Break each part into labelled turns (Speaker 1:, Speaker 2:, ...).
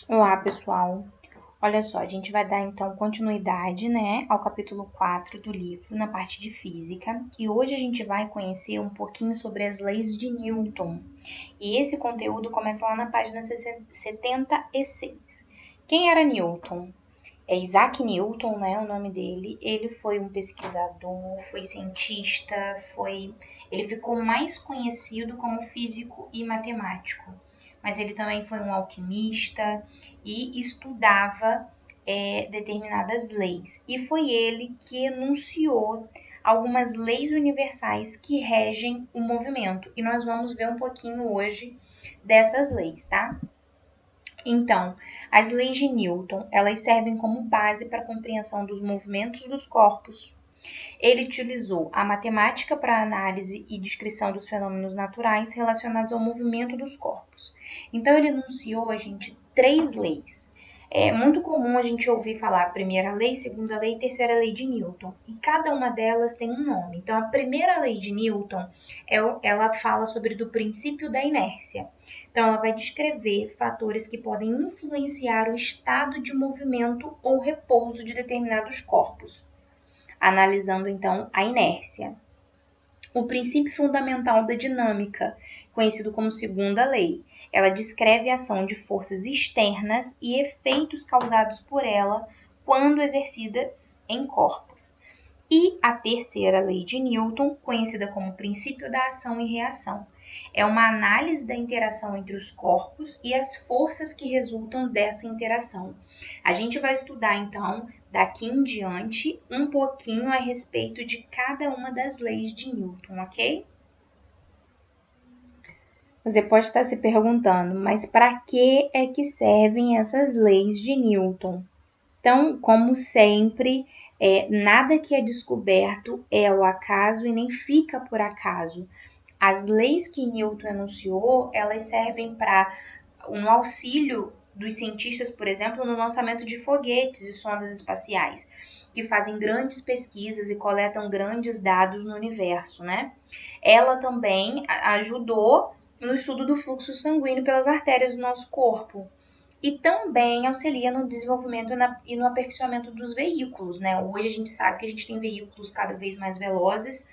Speaker 1: Olá, pessoal. Olha só, a gente vai dar então continuidade, ao capítulo 4 do livro, na parte de física, e hoje a gente vai conhecer um pouquinho sobre as leis de Newton. E esse conteúdo começa lá na página 76. Quem era Newton? É Isaac Newton, né, o nome dele. Ele foi um pesquisador, foi cientista, ele ficou mais conhecido como físico e matemático. Mas ele também foi um alquimista e estudava determinadas leis. E foi ele que enunciou algumas leis universais que regem o movimento. E nós vamos ver um pouquinho hoje dessas leis, tá? Então, as leis de Newton, elas servem como base para a compreensão dos movimentos dos corpos. Ele utilizou a matemática para análise e descrição dos fenômenos naturais relacionados ao movimento dos corpos. Então, ele enunciou, gente, 3 leis. É muito comum a gente ouvir falar primeira lei, segunda lei e terceira lei de Newton. E cada uma delas tem um nome. Então, a primeira lei de Newton, ela fala sobre do princípio da inércia. Então, ela vai descrever fatores que podem influenciar o estado de movimento ou repouso de determinados corpos, analisando então a inércia. O princípio fundamental da dinâmica, conhecido como segunda lei, ela descreve a ação de forças externas e efeitos causados por ela quando exercidas em corpos. E a terceira lei de Newton, conhecida como princípio da ação e reação, é uma análise da interação entre os corpos e as forças que resultam dessa interação. A gente vai estudar, então, daqui em diante, um pouquinho a respeito de cada uma das leis de Newton, ok? Você pode estar se perguntando, mas para que é que servem essas leis de Newton? Então, como sempre, nada que é descoberto é ao acaso e nem fica por acaso. As leis que Newton enunciou, elas servem para um auxílio dos cientistas, por exemplo, no lançamento de foguetes e sondas espaciais, que fazem grandes pesquisas e coletam grandes dados no universo, né? Ela também ajudou no estudo do fluxo sanguíneo pelas artérias do nosso corpo. E também auxilia no desenvolvimento e no aperfeiçoamento dos veículos, né? Hoje a gente sabe que a gente tem veículos cada vez mais velozes,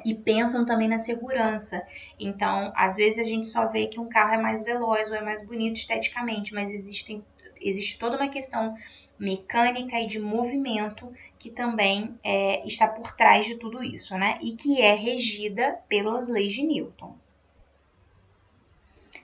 Speaker 1: e pensam também na segurança. Então, às vezes a gente só vê que um carro é mais veloz ou é mais bonito esteticamente, mas existe toda uma questão mecânica e de movimento que também está por trás de tudo isso, né? E que é regida pelas leis de Newton.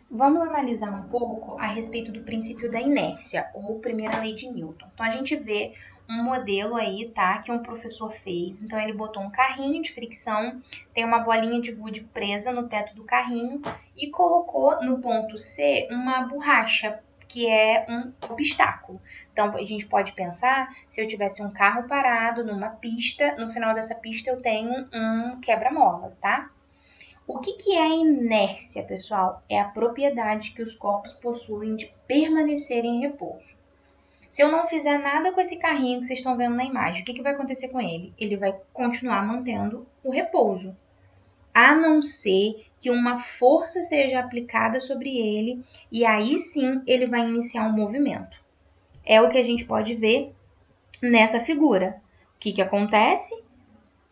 Speaker 1: Vamos analisar um pouco a respeito do princípio da inércia, ou primeira lei de Newton. Então, a gente vê um modelo aí, tá, que um professor fez. Então, ele botou um carrinho de fricção, tem uma bolinha de gude presa no teto do carrinho e colocou no ponto C uma borracha, que é um obstáculo. Então, a gente pode pensar, se eu tivesse um carro parado numa pista, no final dessa pista eu tenho um quebra-molas, tá? O que é a inércia, pessoal? É a propriedade que os corpos possuem de permanecer em repouso. Se eu não fizer nada com esse carrinho que vocês estão vendo na imagem, o que vai acontecer com ele? Ele vai continuar mantendo o repouso, a não ser que uma força seja aplicada sobre ele e aí sim ele vai iniciar um movimento. É o que a gente pode ver nessa figura. O que acontece?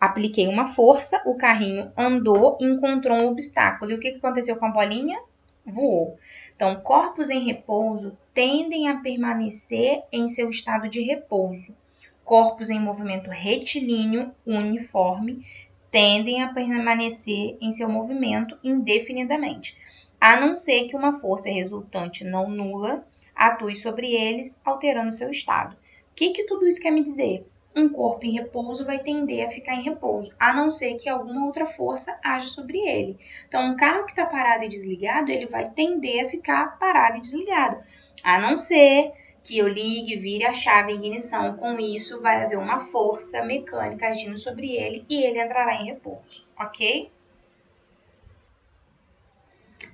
Speaker 1: Apliquei uma força, o carrinho andou e encontrou um obstáculo. E o que aconteceu com a bolinha? Voou. Então, corpos em repouso tendem a permanecer em seu estado de repouso. Corpos em movimento retilíneo uniforme tendem a permanecer em seu movimento indefinidamente, a não ser que uma força resultante não nula atue sobre eles, alterando seu estado. O que tudo isso quer me dizer? Um corpo em repouso vai tender a ficar em repouso, a não ser que alguma outra força haja sobre ele. Então, um carro que está parado e desligado, ele vai tender a ficar parado e desligado, a não ser que eu ligue, vire a chave em ignição. Com isso, vai haver uma força mecânica agindo sobre ele e ele entrará em repouso, ok?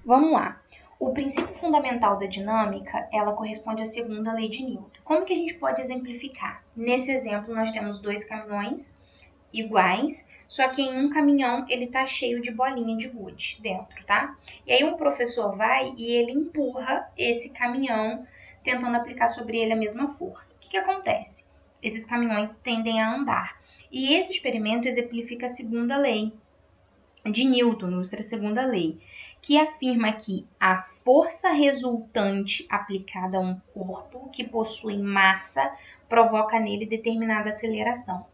Speaker 1: Vamos lá. O princípio fundamental da dinâmica, ela corresponde à segunda lei de Newton. Como que a gente pode exemplificar? Nesse exemplo, nós temos dois caminhões iguais, só que em um caminhão ele tá cheio de bolinha de gude dentro, tá? E aí um professor vai e ele empurra esse caminhão tentando aplicar sobre ele a mesma força. O que acontece? Esses caminhões tendem a andar. E esse experimento exemplifica a segunda lei de Newton, ilustra a segunda lei, que afirma que a força resultante aplicada a um corpo que possui massa provoca nele determinada aceleração.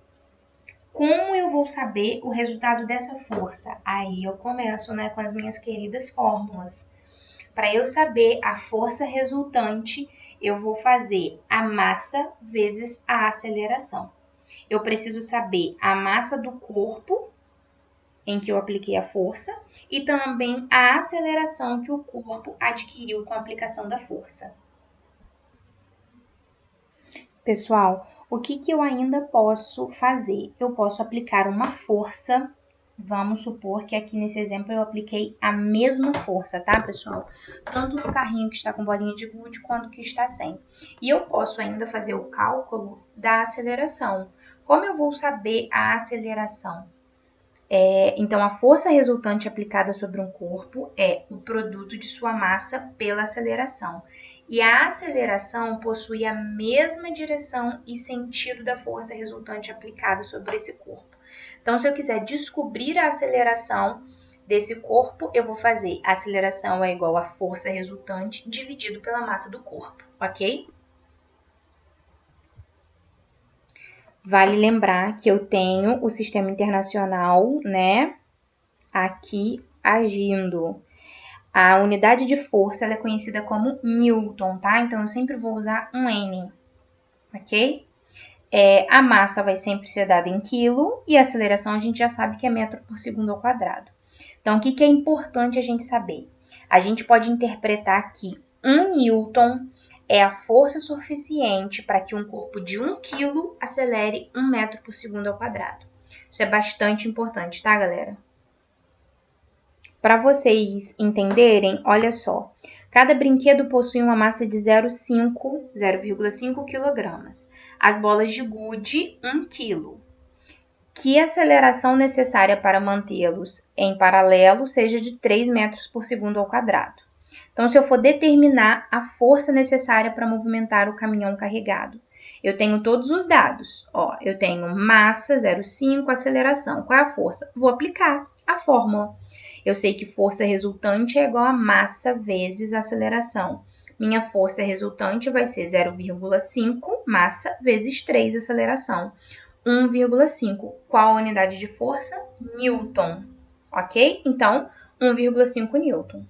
Speaker 1: Como eu vou saber o resultado dessa força? Aí eu começo, com as minhas queridas fórmulas. Para eu saber a força resultante, eu vou fazer a massa vezes a aceleração. Eu preciso saber a massa do corpo em que eu apliquei a força e também a aceleração que o corpo adquiriu com a aplicação da força. Pessoal, o que eu ainda posso fazer? Eu posso aplicar uma força. Vamos supor que aqui nesse exemplo eu apliquei a mesma força, tá, pessoal? Tanto no carrinho que está com bolinha de gude quanto que está sem. E eu posso ainda fazer o cálculo da aceleração. Como eu vou saber a aceleração? Então, a força resultante aplicada sobre um corpo é o produto de sua massa pela aceleração. E a aceleração possui a mesma direção e sentido da força resultante aplicada sobre esse corpo. Então, se eu quiser descobrir a aceleração desse corpo, eu vou fazer a aceleração é igual a força resultante dividido pela massa do corpo, ok? Vale lembrar que eu tenho o sistema internacional, aqui agindo. A unidade de força ela é conhecida como Newton, tá? Então, eu sempre vou usar um N, ok? A massa vai sempre ser dada em quilo e a aceleração a gente já sabe que é metro por segundo ao quadrado. Então, o que é importante a gente saber? A gente pode interpretar que 1 Newton é a força suficiente para que um corpo de 1 quilo acelere 1 metro por segundo ao quadrado. Isso é bastante importante, tá, galera? Para vocês entenderem, olha só. Cada brinquedo possui uma massa de 0,5 kg. As bolas de gude, 1 kg. Que a aceleração necessária para mantê-los em paralelo seja de 3 metros por segundo ao quadrado. Então, se eu for determinar a força necessária para movimentar o caminhão carregado, eu tenho todos os dados. Eu tenho massa, 0,5, aceleração. Qual é a força? Vou aplicar a fórmula. Eu sei que força resultante é igual a massa vezes aceleração. Minha força resultante vai ser 0,5 massa vezes 3 aceleração. 1,5. Qual a unidade de força? Newton. Ok? Então, 1,5 Newton.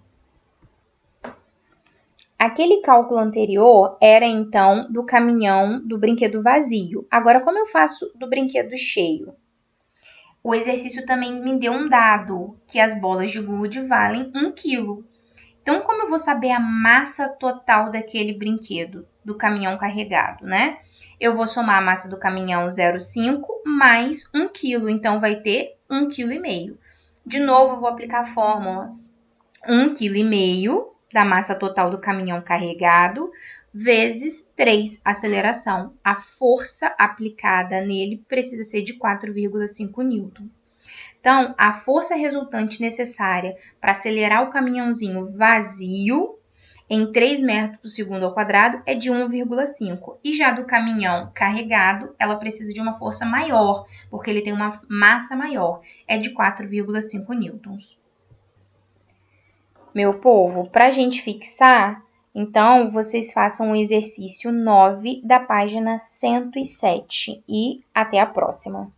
Speaker 1: Aquele cálculo anterior era, então, do caminhão do brinquedo vazio. Agora, como eu faço do brinquedo cheio? O exercício também me deu um dado, que as bolas de gude valem 1 kg. Então, como eu vou saber a massa total daquele brinquedo, do caminhão carregado, Eu vou somar a massa do caminhão 0,5 mais 1 kg, então vai ter 1,5 kg. De novo, eu vou aplicar a fórmula 1,5 kg da massa total do caminhão carregado vezes 3 aceleração. A força aplicada nele precisa ser de 4,5 Newton. Então, a força resultante necessária para acelerar o caminhãozinho vazio em 3 metros por segundo ao quadrado é de 1,5. E já do caminhão carregado, ela precisa de uma força maior, porque ele tem uma massa maior, é de 4,5 newtons. Meu povo, para a gente fixar, então, vocês façam o exercício 9 da página 107 e até a próxima.